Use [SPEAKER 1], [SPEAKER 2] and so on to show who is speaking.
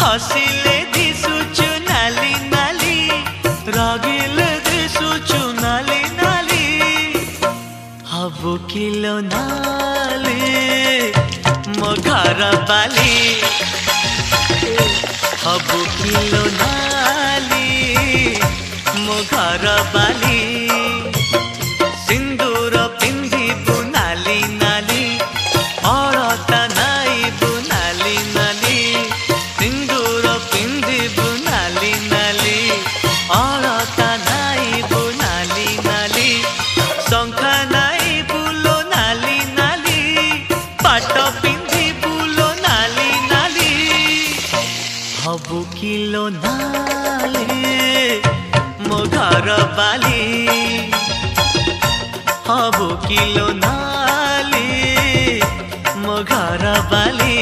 [SPEAKER 1] हसिले दिसुचु नाली नाली रागिले दिसुचु नाली नाली हबु किलो नाली मो घर बाली हबु किलो नाली मो घर बाली सिंदूर पिंधिबु नाली नाली अलता नाइबु नाली नाली सिंदूर पिंधिबु नाली नाली अलता नाइबु नाली नाली शंखा नाइबु लो नाली नाली पाट पिंधिबु लो नाली नाली हबु किलो नाली मो घर बाली हबु किलो नाली मो घर बाली।